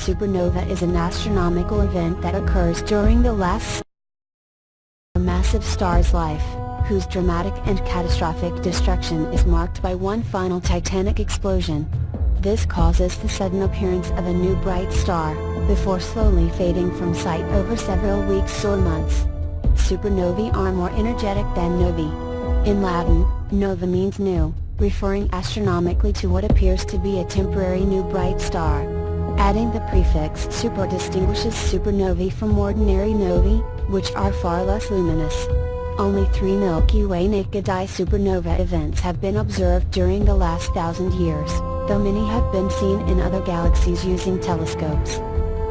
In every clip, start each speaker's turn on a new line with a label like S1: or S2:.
S1: supernova is an astronomical event that occurs during the last a massive star's life, whose dramatic and catastrophic destruction is marked by one final titanic explosion. This causes the sudden appearance of a new bright star, before slowly fading from sight over several weeks or months. Supernovae are more energetic than novae. In Latin, nova means new, referring astronomically to what appears to be a temporary new bright star. Adding the prefix super distinguishes supernovae from ordinary novae, which are far less luminous. Only 3 Milky Way naked-eye supernova events have been observed during the last 1,000 years, though many have been seen in other galaxies using telescopes.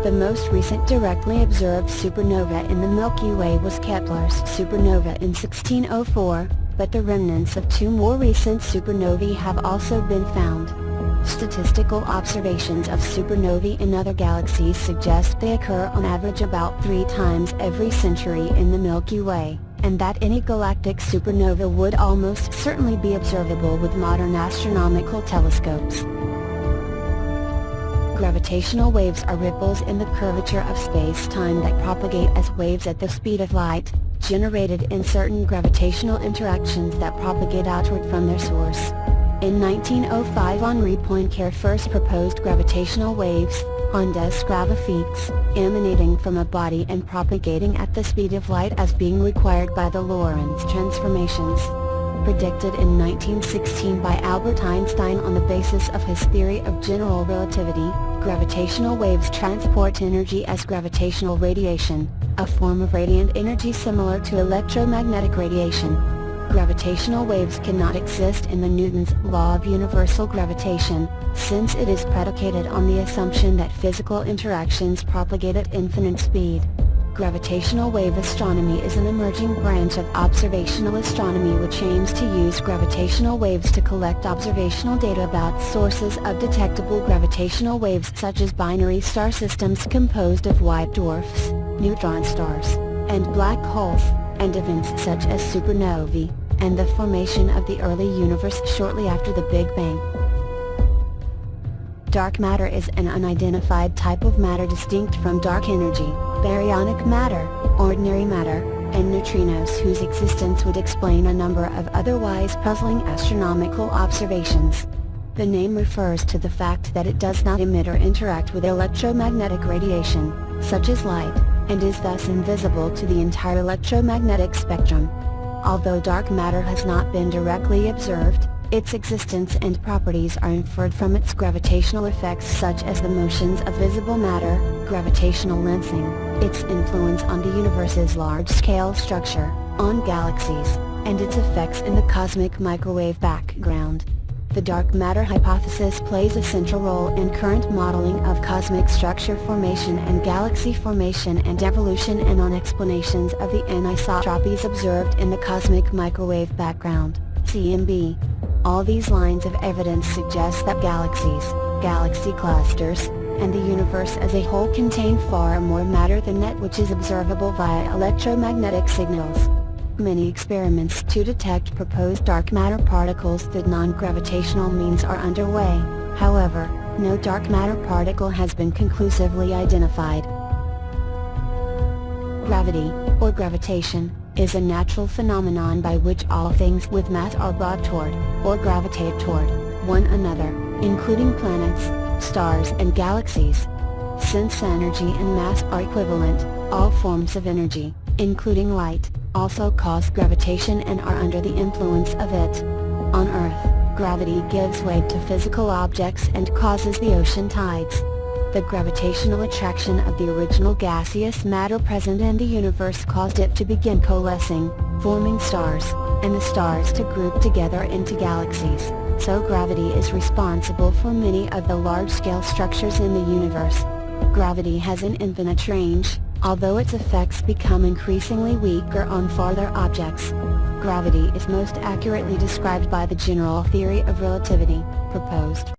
S1: The most recent directly observed supernova in the Milky Way was Kepler's supernova in 1604, but the remnants of 2 more recent supernovae have also been found. Statistical observations of supernovae in other galaxies suggest they occur on average about 3 times every century in the Milky Way, and that any galactic supernova would almost certainly be observable with modern astronomical telescopes. Gravitational waves are ripples in the curvature of space-time that propagate as waves at the speed of light, generated in certain gravitational interactions that propagate outward from their source. In 1905 Henri Poincaré first proposed gravitational waves, ondas gravifiques, emanating from a body and propagating at the speed of light as being required by the Lorentz transformations. Predicted in 1916 by Albert Einstein on the basis of his theory of general relativity, gravitational waves transport energy as gravitational radiation, a form of radiant energy similar to electromagnetic radiation. Gravitational waves cannot exist in the Newton's law of universal gravitation, since it is predicated on the assumption that physical interactions propagate at infinite speed. Gravitational wave astronomy is an emerging branch of observational astronomy which aims to use gravitational waves to collect observational data about sources of detectable gravitational waves such as binary star systems composed of white dwarfs, neutron stars, and black holes, and events such as supernovae, and the formation of the early universe shortly after the Big Bang. Dark matter is an unidentified type of matter distinct from dark energy, baryonic matter, ordinary matter, and neutrinos whose existence would explain a number of otherwise puzzling astronomical observations. The name refers to the fact that it does not emit or interact with electromagnetic radiation, such as light, and is thus invisible to the entire electromagnetic spectrum. Although dark matter has not been directly observed, its existence and properties are inferred from its gravitational effects such as the motions of visible matter, gravitational lensing, its influence on the universe's large-scale structure, on galaxies, and its effects in the cosmic microwave background. The dark matter hypothesis plays a central role in current modeling of cosmic structure formation and galaxy formation and evolution and on explanations of the anisotropies observed in the cosmic microwave background, CMB. All these lines of evidence suggest that galaxies, galaxy clusters, and the universe as a whole contain far more matter than that which is observable via electromagnetic signals. Many experiments to detect proposed dark matter particles through non-gravitational means are underway, however, no dark matter particle has been conclusively identified. Gravity, or gravitation, is a natural phenomenon by which all things with mass are brought toward, or gravitate toward, one another, including planets, stars and galaxies. Since energy and mass are equivalent, all forms of energy, including light, also cause gravitation and are under the influence of it. On Earth, gravity gives weight to physical objects and causes the ocean tides. The gravitational attraction of the original gaseous matter present in the universe caused it to begin coalescing, forming stars, and the stars to group together into galaxies, so gravity is responsible for many of the large-scale structures in the universe. Gravity has an infinite range, although its effects become increasingly weaker on farther objects. Gravity is most accurately described by the general theory of relativity, proposed